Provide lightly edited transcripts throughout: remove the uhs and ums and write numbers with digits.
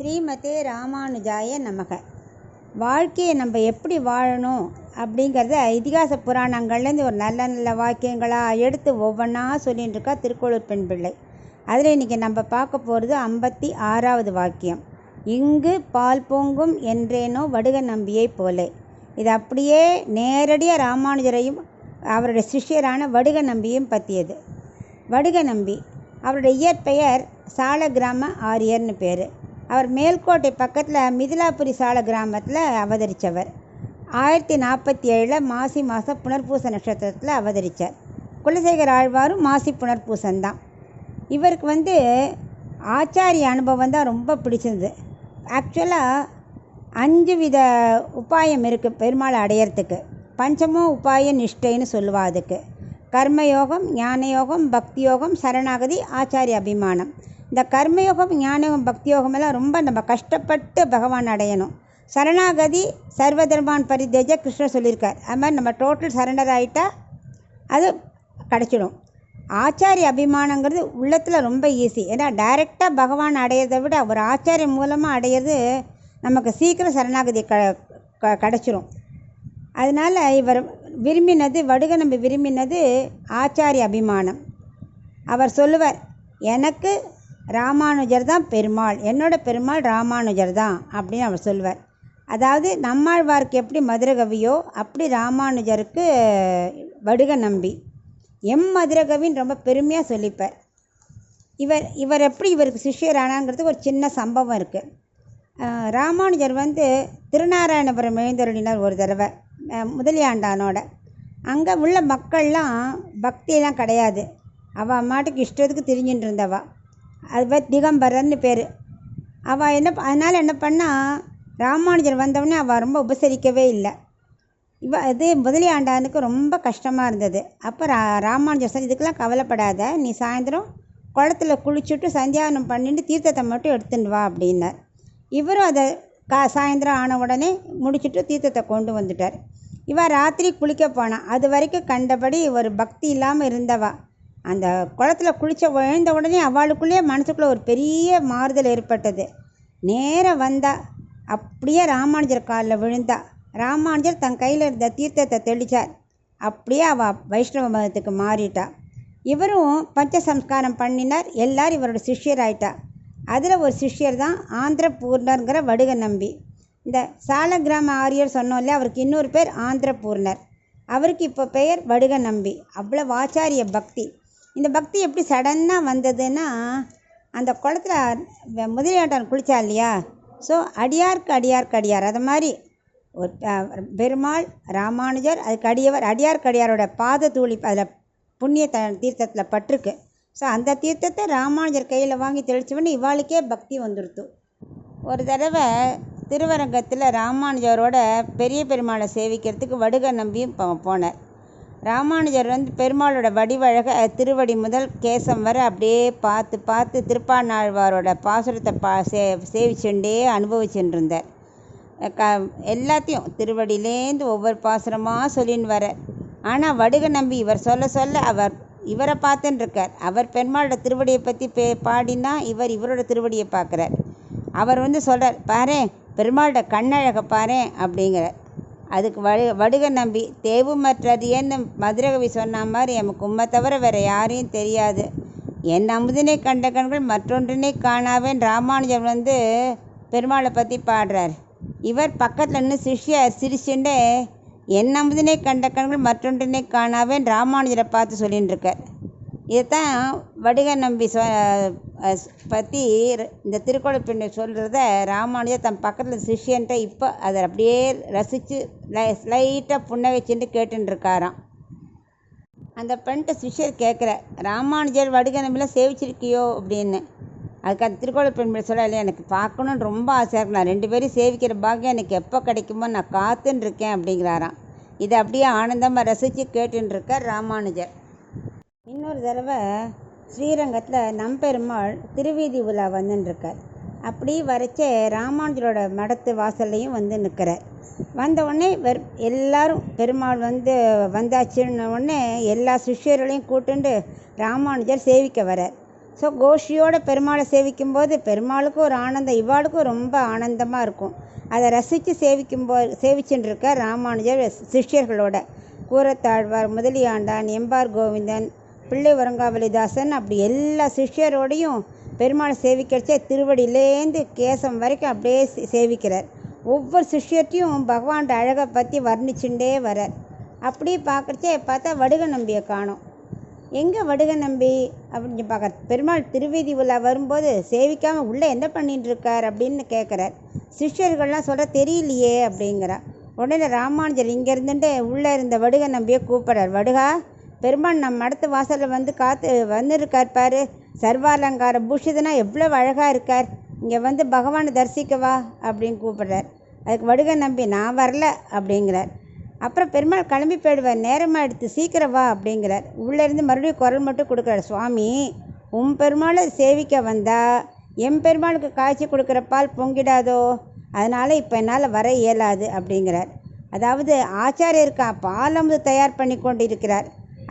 ஸ்ரீமதே ராமானுஜாய நமக. வாழ்க்கையை நம்ம எப்படி வாழணும் அப்படிங்கிறத இதிகாச புராணங்கள்லேருந்து ஒரு நல்ல நல்ல வாக்கியங்களாக எடுத்து ஒவ்வொன்றா சொல்லிகிட்டு இருக்கா திருக்கோளூர் பெண் பிள்ளை. அதில் இன்றைக்கி நம்ம பார்க்க போகிறது 56வது வாக்கியம். இங்கு பால் பொங்கும் என்றேனோ வடுக நம்பியை போலே. இது அப்படியே நேரடியாக ராமானுஜரையும் அவருடைய சிஷ்யரான வடுக நம்பியும் பற்றியது. வடுக நம்பி அவருடைய இயற்பெயர் சால கிராம ஆரியர்னு பேர். அவர் மேல்கோட்டை பக்கத்தில் மிதிலாபுரி சால கிராமத்தில் அவதரித்தவர். 1047 மாசி மாதம் புனர்பூச நட்சத்திரத்தில் அவதரித்தார். குலசேகர ஆழ்வாரும் மாசி புனர்பூசந்தான். இவருக்கு ஆச்சாரிய அனுபவம் தான் ரொம்ப பிடிச்சிருந்தது. ஆக்சுவலாக 5 வித உபாயம் இருக்குது பெருமாளை அடையிறதுக்கு. பஞ்சமோ உபாய நிஷ்டைன்னு சொல்லுவா. அதுக்கு கர்மயோகம், ஞானயோகம், பக்தி யோகம், சரணாகதி, ஆச்சாரிய அபிமானம். இந்த கர்மயோகம், ஞானயோகம், பக்தி யோகம் எல்லாம் ரொம்ப நம்ம கஷ்டப்பட்டு பகவான் அடையணும். சரணாகதி சர்வதர்மான் பரிதேஜ கிருஷ்ணர் சொல்லியிருக்கார். அது மாதிரி நம்ம டோட்டல் சரண்டர் ஆகிட்டா அது கிடச்சிடும். ஆச்சாரிய அபிமானங்கிறது உள்ளத்தில் ரொம்ப ஈஸி. ஏன்னா டைரெக்டாக பகவான் அடையிறதை விட ஒரு ஆச்சாரியம் மூலமாக அடையிறது நமக்கு சீக்கிரம் சரணாகதி கிடச்சிரும். அதனால் இவர் விரும்பினது, வடுக நம்பி விரும்பினது ஆச்சாரிய அபிமானம். அவர் சொல்லுவார், எனக்கு ராமானுஜர் தான் பெருமாள், என்னோட பெருமாள் ராமானுஜர் தான் அப்படின்னு அவர் சொல்லுவார். அதாவது நம்மாழ்வார்க்கு எப்படி மதுரகவியோ அப்படி ராமானுஜருக்கு வடுக நம்பி மதுரகவின்னு ரொம்ப பெருமையாக சொல்லிப்பார். இவர் எப்படி இவருக்கு சிஷ்யரானாங்கிறதுக்கு ஒரு சின்ன சம்பவம் இருக்குது. ராமானுஜர் திருநாராயணபுரம் எழுந்தருளினார் ஒரு தடவை முதலியாண்டானோட. அங்கே உள்ள மக்கள்லாம் பக்தியெல்லாம் கிடையாது. அவள் மாட்டுக்கு இஷ்டத்துக்கு திரிஞ்சுட்டு இருந்தவா. அது திகம்பரன்னு பேர். அதனால் என்ன பண்ணால் ராமானுஜர் வந்தவொடனே அவள் ரொம்ப உபசரிக்கவே இல்லை. இது முதலியாண்டானுக்கு ரொம்ப கஷ்டமாக இருந்தது. அப்போ ராமானுஜர் சார், இதுக்கெல்லாம் கவலைப்படாத, நீ சாயந்தரம் குளத்துல குளிச்சுட்டு சந்தியாவனம் பண்ணிட்டு தீர்த்தத்தை மட்டும் எடுத்துட்டு வா அப்படின்னார். இவரும் அதை சாயந்தரம் ஆன உடனே முடிச்சுட்டு தீர்த்தத்தை கொண்டு வந்துட்டார். இவள் ராத்திரி குளிக்க போனான். அது வரைக்கும் கண்டபடி ஒரு பக்தி இல்லாமல் இருந்தவா அந்த குளத்தில் எழுந்த உடனே அவளுக்குள்ளேயே மனசுக்குள்ளே ஒரு பெரிய மாறுதல் ஏற்பட்டது. நேராக வந்தா, அப்படியே ராமானுஜர் காலில் விழுந்தா. ராமானுஜர் தன் கையில் இருந்த தீர்த்தத்தை தெளித்தார். அப்படியே அவள் வைஷ்ணவ மதத்துக்கு மாறிட்டா. இவரும் பஞ்ச சம்ஸ்காரம் பண்ணினார். எல்லாரும் இவரோட சிஷ்யராயிட்டா. அதில் ஒரு சிஷ்யர் தான் ஆந்திரபூர்ணர்ங்கிற வடுக நம்பி. இந்த சால கிராம ஆரியர் சொன்னோம்ல, அவருக்கு இன்னொரு பேர் ஆந்திரபூர்ணர். அவருக்கு இப்போ பெயர் வடுக நம்பி. அவ்வளோ ஆச்சாரிய பக்தி. இந்த பக்தி எப்படி சடன்னாக வந்ததுன்னா, அந்த குளத்தில் முதலியாண்டான் குளித்தா இல்லையா, ஸோ அடியாருக்கு அடியாருக்கு அடியார், அது மாதிரி ஒரு பெருமாள் ராமானுஜர், அதுக்கு அடியவர், அடியாருக்கு அடியாரோட பாத தூளி அதில் புண்ணிய தீர்த்தத்தில் பட்டிருக்கு. ஸோ அந்த தீர்த்தத்தை ராமானுஜர் கையில் வாங்கி தெளித்தவொடனே இவாளுக்கே பக்தி வந்துடுத்து. ஒரு தடவை திருவரங்கத்தில் ராமானுஜரோட பெரிய பெருமாளை சேவிக்கிறதுக்கு வடுக நம்பியும் போனார். ராமானுஜர் பெருமாளோட வடிவழக திருவடி முதல் கேசம் வரை அப்படியே பார்த்து பார்த்து திருப்பாணாழ்வாரோட பாசுரத்தை சேவிச்சுட்டே அனுபவிச்சுட்டு இருந்தார். எல்லாத்தையும் திருவடியிலேருந்து ஒவ்வொரு பாசுரமாக சொல்லின்னு வர. ஆனால் வடுக நம்பி இவர் சொல்ல சொல்ல இவரை பார்த்துன்னு இருக்கார். அவர் பெருமாளோட திருவடியை பற்றி பாடினா இவரோட திருவடியை பார்க்குறார். அவர் சொல்கிறார், பாரேன் பெருமாளோட கண்ணழகை பாரேன் அப்படிங்கிறார். அதுக்கு வடுக நம்பி, தேவுமற்றது ஏன்னு மதுரகவி சொன்ன மாதிரி எமக்கு உண்மை தவிர வேறு யாரையும் தெரியாது, என் அமுதினை கண்ட கண்கள் மற்றொன்றினை காணாவேன் ராமானுஜர் பெருமாளை பற்றி பாடுறார். இவர் பக்கத்தில் இன்னும் சிஷ்யர் சிரிச்சுண்டே என் அமுதினை கண்ட கண்கள் மற்றொன்றினை காணாவேன் ராமானுஜரை பார்த்து சொல்லின்னு இருக்கார். இதைத்தான் வடுக நம்பி பற்றி இந்த திருக்கோளூர் பெண்ணை சொல்கிறத ராமானுஜர் தன் பக்கத்தில் சிஷ்யன்ட்ட இப்போ அதை அப்படியே ரசித்து லைட்டாக புன்னகைச்சுட்டு கேட்டுருக்காராம். அந்த பெண்கிட்ட சிஷ்யர் கேட்குற, ராமானுஜர் வடுக நம்பிலாம் சேவிச்சிருக்கியோ அப்படின்னு. அதுக்கு அந்த திருக்கோளூர் பெண் சொல்ல, இல்லை எனக்கு பார்க்கணுன்னு ரொம்ப ஆசையாக இருக்கு, நான் 2 பேரும் சேவிக்கிற பாக்கியம் எனக்கு எப்போ கிடைக்குமோ நான் காத்துன்னு இருக்கேன் அப்படிங்கிறாராம். இதை அப்படியே ஆனந்தமாக ரசித்து கேட்டுருக்கார் ராமானுஜர். இன்னொரு தடவை ஸ்ரீரங்கத்தில் நம்பெருமாள் திருவீதி உலா வந்துருக்கார். அப்படி வரைச்சே ராமானுஜரோட மடத்து வாசல்லையும் நிற்கிறார். வந்த உடனே எல்லாரும் பெருமாள் வந்தாச்சுன்ன உடனே எல்லா சிஷ்யர்களையும் கூட்டுண்டு ராமானுஜர் சேவிக்க வரார். ஸோ கோஷ்டியோட பெருமாளை சேவிக்கும்போது பெருமாளுக்கும் ஒரு ஆனந்தம், இவாளுக்கும் ரொம்ப ஆனந்தமாக இருக்கும். அதை ரசித்து சேவிச்சுட்டு இருக்க ராமானுஜர் சிஷ்யர்களோட கூரத்தாழ்வார், முதலியாண்டான், எம்பார் கோவிந்தன், பிள்ளை வரங்காவலிதாசன், அப்படி எல்லா சிஷ்யரோடையும் பெருமாளை சேவிக்கிறச்சே திருவடியிலேருந்து கேசம் வரைக்கும் அப்படியே சேவிக்கிறார். ஒவ்வொரு சிஷ்யர்ட்டையும் பகவான் அழகை பற்றி வர்ணிச்சுட்டே வரார். அப்படி பார்த்தா வடுக நம்பியை காணோம். எங்கே வடுக நம்பி அப்படின்னு பார்க்குற பெருமாள் திருவீதி உலா வரும்போது சேவிக்காமல் உள்ளே என்ன பண்ணிட்டு இருக்கார் அப்படின்னு கேட்குறார். சிஷ்யர்கள்லாம் சொல்கிற தெரியலையே அப்படிங்கிறா. உடனே ராமானுஜர் இங்கே இருந்துட்டு உள்ளே இருந்த வடுக நம்பியை கூப்பிட்றார். வடுகா, பெருமாள் நம்ம மடத்து வாசலில் வந்துருக்கார் பாரு, சர்வாலங்கார பூஷிதனா எவ்வளோ அழகாக இருக்கார், இங்கே வந்து பகவானை தரிசிக்கவா அப்படின்னு கூப்பிடுறார். அதுக்கு வடுக நம்பி நான் வரல அப்படிங்கிறார். அப்புறம் பெருமாள் கிளம்பி போயிடுவார், நேரமாக எடுத்து சீக்கிரம் வா அப்படிங்கிறார். உள்ளேருந்து மறுபடியும் குரல் மட்டும் கொடுக்குறார். சுவாமி, உன் பெருமாளை சேவிக்க வந்தால் என் பெருமாளுக்கு காய்ச்சி கொடுக்குற பால் பொங்கிடாதோ, அதனால் இப்போ என்னால் வர இயலாது அப்படிங்கிறார். அதாவது ஆச்சாரியருக்கு பாலமுது தயார் பண்ணி கொண்டு இருக்கிறார்.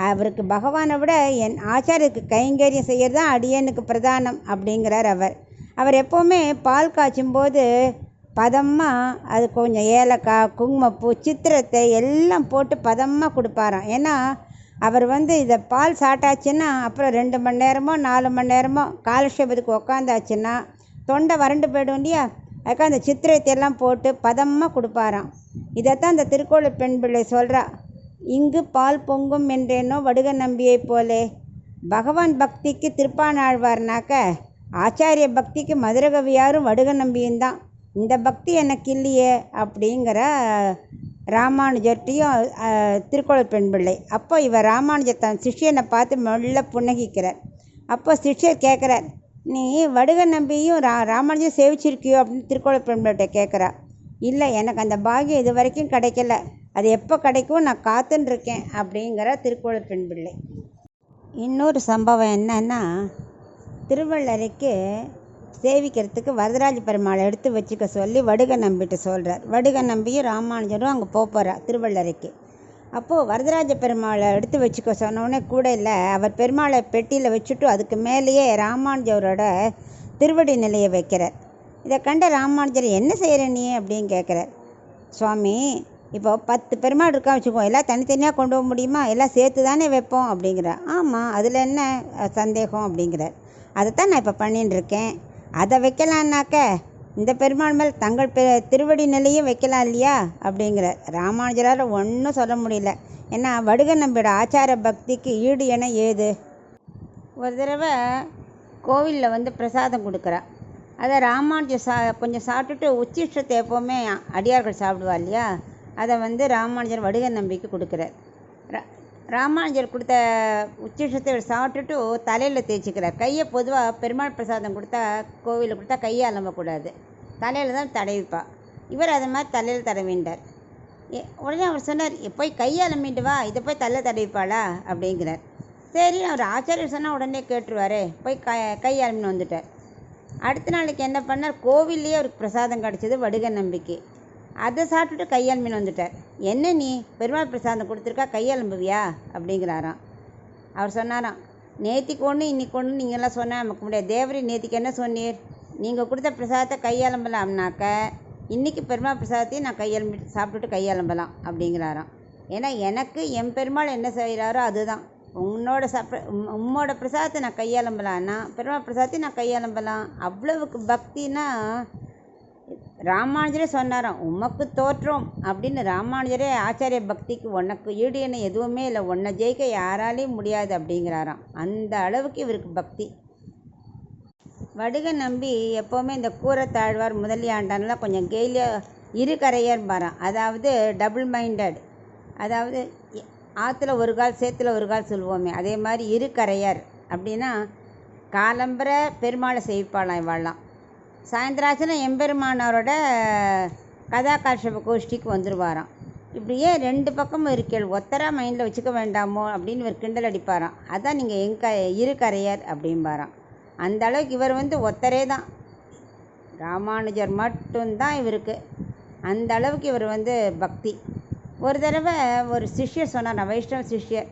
அவருக்கு பகவானை விட என் ஆச்சாரியருக்கு கைங்கரியம் செய்கிறது தான் அடியனுக்கு பிரதானம் அப்படிங்கிறார் அவர் எப்போவுமே பால் காய்ச்சும் போது பதமாக அது கொஞ்சம் ஏலக்காய், குங்குமப்பூ, சித்திரத்தை எல்லாம் போட்டு பதமாக கொடுப்பாராம். ஏன்னா அவர் இதை பால் சாட்டாச்சுன்னா அப்புறம் 2 மணி நேரமோ 4 மணி நேரமோ காலக்ஷேபத்துக்கு உக்காந்தாச்சுன்னா தொண்டை வறண்டு போய்டும் இல்லையா, அதுக்காக அந்த சித்திரத்தை எல்லாம் போட்டு பதமாக கொடுப்பாராம். இதைத்தான் அந்த திருக்கோளூர் பெண் பிள்ளை சொல்கிறா. இங்கு பால் பொங்கும் என்றேனோ வடுக நம்பியை போலே. பகவான் பக்திக்கு திருப்பானாழ்வார்னாக்க ஆச்சாரிய பக்திக்கு மதுரகவியாரும் வடுக நம்பியும் தான். இந்த பக்தி எனக்கு இல்லையே அப்படிங்கிற ராமானுஜர்ட்டையும் திருக்கோளூர் பெண் பிள்ளை. அப்போ இவர் ராமானுஜர் தன் சிஷ்யனை பார்த்து மெல்ல புன்னகிக்கிறார். அப்போ சிஷ்யர் கேட்குறார், நீ வடுக நம்பியும் ராமானுஜர் சேவிச்சிருக்கியோ அப்படின்னு திருக்கோளூர் பெண் பிள்ளைகிட்ட கேட்குறா. இல்லை, எனக்கு அந்த பாகியம் இது வரைக்கும் கிடைக்கல, அது எப்போ கிடைக்கும் நான் காத்துன்னு இருக்கேன் அப்படிங்கிற திருக்கோளூர் பெண் பிள்ளை. இன்னொரு சம்பவம் என்னன்னா, திருவள்ளரைக்கு சேவிக்கிறதுக்கு வரதராஜ பெருமாளை எடுத்து வச்சுக்க சொல்லி வடுக நம்பிட்டு சொல்கிறார். வடுக நம்பியும் ராமானுஜரும் அங்கே போகிறார் திருவள்ளரைக்கு. அப்போது வரதராஜ பெருமாளை எடுத்து வச்சுக்க சொன்னோடனே கூட இல்லை, அவர் பெருமாளை பெட்டியில் வச்சுட்டு அதுக்கு மேலேயே ராமானுஜரோட திருவடி நிலையை வைக்கிறார். இதை கண்ட ராமானுஜர் என்ன செய்கிற நீ அப்படின்னு கேட்குறார். சுவாமி, இப்போ 10 பெருமாள் இருக்கா வச்சுக்கோ, எல்லாம் தனித்தனியாக கொண்டு போக முடியுமா, எல்லாம் சேர்த்து தானே வைப்போம் அப்படிங்கிறார். ஆமாம், அதில் என்ன சந்தேகம் அப்படிங்கிறார். அதைத்தான் நான் இப்போ பண்ணின்னு இருக்கேன். அதை வைக்கலான்னாக்க இந்த பெருமாள் மேல் தங்கள் திருவடி நிலையும் வைக்கலாம் இல்லையா அப்படிங்கிறார். ராமானுஜரால் ஒன்றும் சொல்ல முடியல. ஏன்னா வடுக நம்பியோட ஆச்சார பக்திக்கு ஈடு என ஏது. ஒரு தடவை கோவிலில் பிரசாதம் கொடுக்குறா. அதை ராமானுஜர் கொஞ்சம் சாப்பிட்டுட்டு உச்சிஷ்டத்தை எப்போவுமே அடியார்கள் சாப்பிடுவா இல்லையா, அதை ராமானுஜர் வடுக நம்பிக்கு கொடுக்குறார். ராமானுஜர் கொடுத்த உச்சிஷ்டத்தை சாப்பிட்டுட்டு தலையில் தேய்ச்சிக்கிறார். கையை பொதுவாக பெருமாள் பிரசாதம் கொடுத்தா கோவிலில் கொடுத்தா கையை அலம்பக்கூடாது, தலையில் தான் தடவிப்பா. இவர் அதை மாதிரி தலையில் தடவிண்டார். உடனே அவர் சொன்னார், போய் கையை அலம்பிட்டு வா, இதை போய் தலை தடவிப்பாளா அப்படிங்கிறார். சரி, அவர் ஆச்சாரியர் சொன்னால் உடனே கேட்டுருவாரே, போய் கை அலம்பின்னு வந்துட்டார். அடுத்த நாளைக்கு என்ன பண்ணார், கோவில்லையே அவருக்கு பிரசாதம் கிடச்சிது வடுக நம்பிக்கை. அதை சாப்பிட்டுட்டு கையால் வந்துட்டார். என்ன நீ பெருமாள் பிரசாதம் கொடுத்துருக்கா, கையாளம்புவியா அப்படிங்கிறாராம். அவர் சொன்னாராம், நேத்திக்கு ஒன்று இன்னைக்கு ஒன்று நீங்கள்லாம் சொன்னால் நமக்கு முடியாது. தேவரி நேத்திக்கு என்ன சொன்னீர், நீங்கள் கொடுத்த பிரசாதத்தை கையாளம்பலாம்னாக்க இன்றைக்கி பெருமாள் பிரசாதத்தையும் நான் சாப்பிட்டுட்டு கையாளம்பலாம் அப்படிங்கிறாராம். ஏன்னா எனக்கு என் பெருமாள் என்ன செய்கிறாரோ அதுதான். உம்மோட பிரசாதத்தை நான் கையாளம்பலான்னா பெருமாள் பிரசாதத்தையும் நான் கையாளம்பலாம். அவ்வளவுக்கு பக்தினா ராமானுஜரே சொன்னாராம், உமக்கு தோற்றம் அப்படின்னு. ராமானுஜரே ஆச்சாரிய பக்திக்கு உனக்கு ஈடு என்ன எதுவுமே இல்லை, உன்னை ஜெயிக்க யாராலையும் முடியாது அப்படிங்கிறாராம். அந்த அளவுக்கு இவருக்கு பக்தி. வடுக நம்பி எப்போவுமே இந்த கூரத்தாழ்வார் முதலியாண்டான்லாம் கொஞ்சம் கெயிலியாக இருகரையர் பாரான். அதாவது டபுள் மைண்டட், அதாவது ஆற்றுல ஒரு கால் சேத்துல ஒரு கால் சொல்லுவோமே, அதே மாதிரி இருகரையர். அப்படின்னா காலம்பரை பெருமாளை செய்விப்பாளாம் இவாள்லாம், சாயந்தராச்சும் எம்பெருமானவரோட கதாகாட்சப கோஷ்டிக்கு வந்துடுவாராம். இப்படியே 2 பக்கமும் இருக்கேள், ஒத்தராக மைண்டில் வச்சுக்க வேண்டாமோ அப்படின்னு இவர் கிண்டல் அடிப்பாராம். அதான் நீங்கள் இருகரையர் அப்படிம்பாராம். அந்த அளவுக்கு இவர் ஒத்தரே தான், ராமானுஜர் மட்டும்தான் இவருக்கு. அந்த அளவுக்கு இவர் பக்தி. ஒரு தடவை ஒரு சிஷ்யர் சொன்னார், வைஷ்ணவ சிஷ்யர்,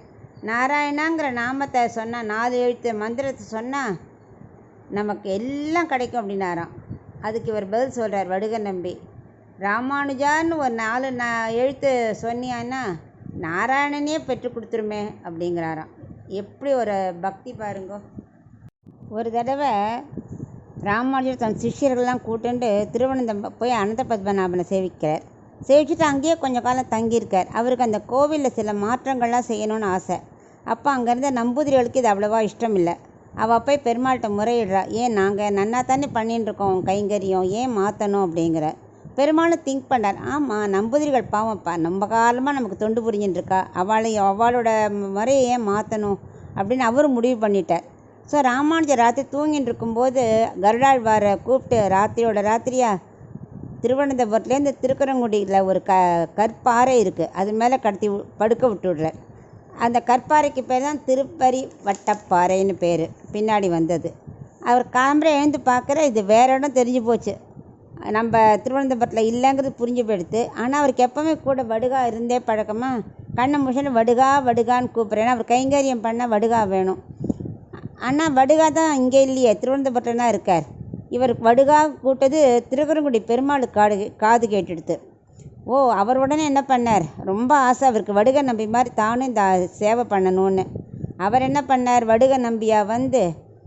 நாராயணாங்கிற நாமத்தை சொன்னால் 4 எழுத்து மந்திரத்தை சொன்னால் நமக்கு எல்லாம் கிடைக்கும் அப்படின்னாராம். அதுக்கு இவர் பதில் சொல்கிறார் வடுக நம்பி, ராமானுஜான்னு ஒரு 4 எழுத்து சொன்னியான்னா நாராயணனே பெற்று கொடுத்துருமே அப்படிங்கிறாராம். எப்படி ஒரு பக்தி பாருங்கோ. ஒரு தடவை ராமானுஜர் தன் சிஷ்யர்கள்லாம் கூட்டுண்டு திருவனந்தபுரம் போய் அனந்த பத்மநாபனை சேவிக்கிறார். சேவிச்சுட்டு அங்கேயே கொஞ்சம் காலம் தங்கியிருக்கார். அவருக்கு அந்த கோவிலில் சில மாற்றங்கள்லாம் செய்யணும்னு ஆசை. அப்போ அங்கேருந்த நம்பூதிரிகளுக்கு இது அவ்வளோவா இஷ்டம் இல்லை. அவள் போய் பெருமாள்கிட்ட முறையிடுறா, ஏன் நாங்கள் நன்னா தானே பண்ணின்னு இருக்கோம் கைங்கரியம், ஏன் மாற்றணும் அப்படிங்கிற. பெருமாளும் திங்க் பண்ணார், ஆமாம் நம்பூதிரிகள் பாவம்ப்பா, நம்ம காலமாக நமக்கு தொண்டு புரிஞ்சுட்டு இருக்கா, அவளோட முறையை ஏன் மாற்றணும் அப்படின்னு அவரும் முடிவு பண்ணிட்டார். ஸோ ராமானுஜர் ராத்திரி தூங்கின்னு இருக்கும்போது கருடாழ்வாரை கூப்பிட்டு ராத்திரியா திருவனந்தபுரத்துலேருந்து திருக்குறங்குடியில் ஒரு கற்பாறை இருக்குது, அது மேலே கடத்தி படுக்க விட்டுடுறார். அந்த கற்பாறைக்கு பேர் தான் திருப்பரி வட்டப்பாறைன்னு பேர், பின்னாடி வந்தது. அவர் காலம்பரை எழுந்து பார்க்குற இது வேறு இடம் தெரிஞ்சு போச்சு, நம்ம திருவனந்தபுரத்தில் இல்லைங்கிறது புரிஞ்சு போயிடுத்து. ஆனால் அவருக்கு எப்போவுமே கூட வடுகா இருந்தே பழக்கமாக கண்ணை முஷன்னு வடுகான்னு கூப்பிட்றேன். அவர் கைங்கரியம் பண்ண வடுகா வேணும். ஆனால் வடுகா தான் இங்கே இல்லையே, திருவனந்தபுரத்தில் தான் இருக்கார். இவர் வடுகா கூட்டது திருக்குறங்குடி பெருமாளுக்கு காது கேட்டுடுத்து. அவர் உடனே என்ன பண்ணார், ரொம்ப ஆசை அவருக்கு வடுக நம்பி மாதிரி தானும் இந்த சேவை பண்ணணும்னு. அவர் என்ன பண்ணார், வடுக நம்பியா வந்து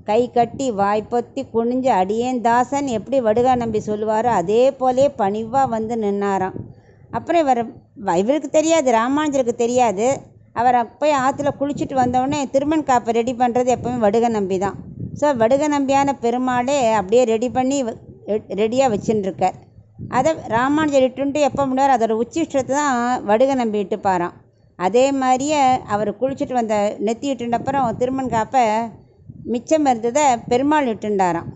கை கட்டி வாய் பொத்தி குனிஞ்சு அடியேன் தாசன் எப்படி வடுகா நம்பி சொல்லுவாரோ அதே போலே பணிவாக வந்து நின்னாராம். அப்புறம் இவருக்கு தெரியாது, ராமானுஜருக்கு தெரியாது. அவர் போய் ஆற்றுல குளிச்சுட்டு வந்தவுடனே திருமண் காப்பை ரெடி பண்ணுறது எப்போவுமே வடுக நம்பி தான். ஸோ வடுக நம்பியான பெருமாளே அப்படியே ரெடியாக வச்சுட்டுருக்கார். அதை ராமானுஜர் இட்டுன்ட்டு எப்போ முடியார் அதோட உச்சிஷ்டத்தை தான் வடுக நம்பி இட்டுப்பாராம். அதே மாதிரியே அவர் குளிச்சுட்டு வந்த நெத்தி இட்டுண்டப்புறம் திருமண் காப்பை மிச்சம் இருந்ததை பெருமாள் இட்டுண்டாராம்.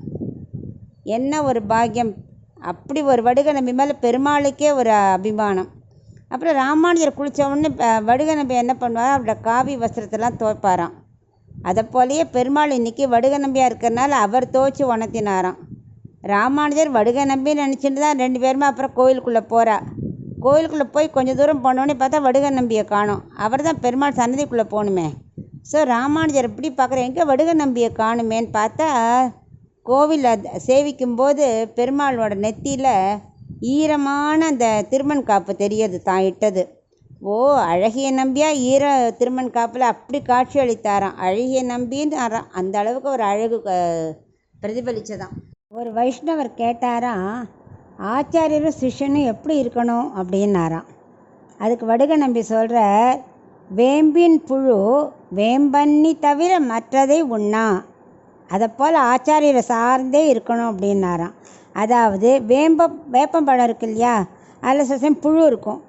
என்ன ஒரு பாக்கியம்! அப்படி ஒரு வடுக நம்பி மேலே பெருமாளுக்கே ஒரு அபிமானம். அப்புறம் ராமானுஜர் குளித்த உடனே வடுக நம்பி என்ன பண்ணுவார், அவரோட காவி வஸ்திரத்தெல்லாம் துவைப்பாராம். அதை போலேயே பெருமாள் இன்றைக்கி வடுக நம்பியாக இருக்கிறனால அவர் துவைச்சி உணர்த்தினாராம். ராமானுஜர் வடுக நம்பி நினச்சிட்டு தான் 2 பேருமே அப்புறம் கோயிலுக்குள்ளே போகிறா. கோயிலுக்குள்ளே போய் கொஞ்சம் தூரம் போனோடனே பார்த்தா வடுக நம்பியை காணோம். அவர் தான் பெருமாள் சன்னதிக்குள்ளே போகணுமே. ஸோ ராமானுஜர் எப்படி பார்க்குறேன், எங்கே வடுக நம்பியை காணுமேன்னு பார்த்தா கோவிலில் சேவிக்கும்போது பெருமாளோட நெத்தியில் ஈரமான அந்த திருமண் காப்பு தெரியுது தான் இட்டது. அழகிய நம்பியா திருமண் காப்பில் அப்படி காட்சி அளித்தாராம். அழகிய நம்பின்னு அந்த அளவுக்கு ஒரு அழகு பிரதிபலித்ததான். ஒரு வைஷ்ணவர் கேட்டாராம், ஆச்சாரியரும் சிஷ்யனும் எப்படி இருக்கணும் அப்படின்னாராம். அதுக்கு வடுக நம்பி சொல்கிற, வேம்பின் புழு வேம்பன்னி தவிர மற்றதை உண்ணா, அதை போல் ஆச்சாரியரை சார்ந்தே இருக்கணும் அப்படின்னாராம். அதாவது வேப்பம்பழம் இருக்கு இல்லையா, அதில் சில சமயம் புழு இருக்கும்.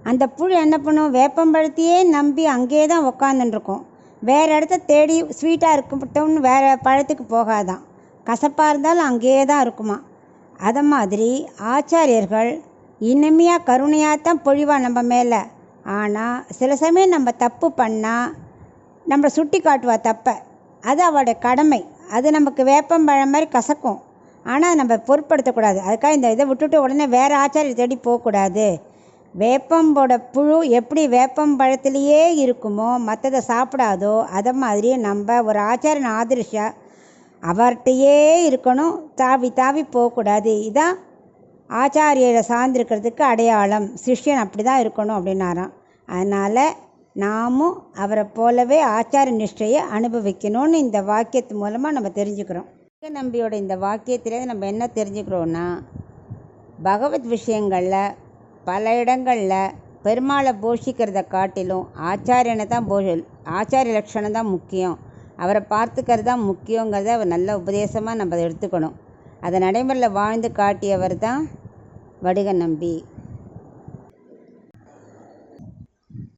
அந்த புழு என்ன பண்ணும், வேப்பம்பழத்தையே நம்பி அங்கேயே தான் உக்காந்துருக்கும். வேறு இடத்த தேடி ஸ்வீட்டாக இருக்கட்டும்னு வேறு பழத்துக்கு போகாதான், கசப்பாக இருந்தாலும் அங்கேயே தான் இருக்குமா. அதை மாதிரி ஆச்சாரியர்கள் இனிமையாக கருணையாக தான் பொழிவா நம்ம மேலே. ஆனால் சில சமயம் நம்ம தப்பு பண்ணால் நம்மளை சுட்டி காட்டுவா தப்பை, அது அவளுடைய கடமை. அது நமக்கு வேப்பம்பழம் மாதிரி கசக்கும், ஆனால் நம்ம பொருட்படுத்தக்கூடாது. அதுக்காக இந்த இதை விட்டுட்டு உடனே வேறு ஆச்சாரியர் தேடி போகக்கூடாது. வேப்பம்போட புழு எப்படி வேப்பம்பழத்துலேயே இருக்குமோ மற்றதை சாப்பிடாதோ, அதை மாதிரி நம்ம ஒரு ஆச்சாரியன் ஆதரிஷா அவர்கிட்டையே இருக்கணும், தாவி போகக்கூடாது. இதான் ஆச்சாரியரை சார்ந்திருக்கிறதுக்கு அடையாளம். சிஷ்யன் அப்படி தான் இருக்கணும் அப்படின்னாராம். அதனால் நாமும் அவரை போலவே ஆச்சார நிஷ்டையை அனுபவிக்கணும்னு இந்த வாக்கியத்து மூலமாக நம்ம தெரிஞ்சுக்கிறோம். நம்பியோட இந்த வாக்கியத்திலேருந்து நம்ம என்ன தெரிஞ்சுக்கிறோன்னா, பகவத் விஷயங்களில் பல இடங்களில் பெருமாளை போஷிக்கிறத காட்டிலும் ஆச்சாரியனை தான் ஆச்சாரிய லட்சணம் தான் முக்கியம், அவரை பார்த்துக்கிறது தான் முக்கியங்கிறத அவர் நல்ல உபதேசமாக நம்ம எடுத்துக்கணும். அதை நடைமுறையில் வாழ்ந்து காட்டியவர் தான் வடுக நம்பி.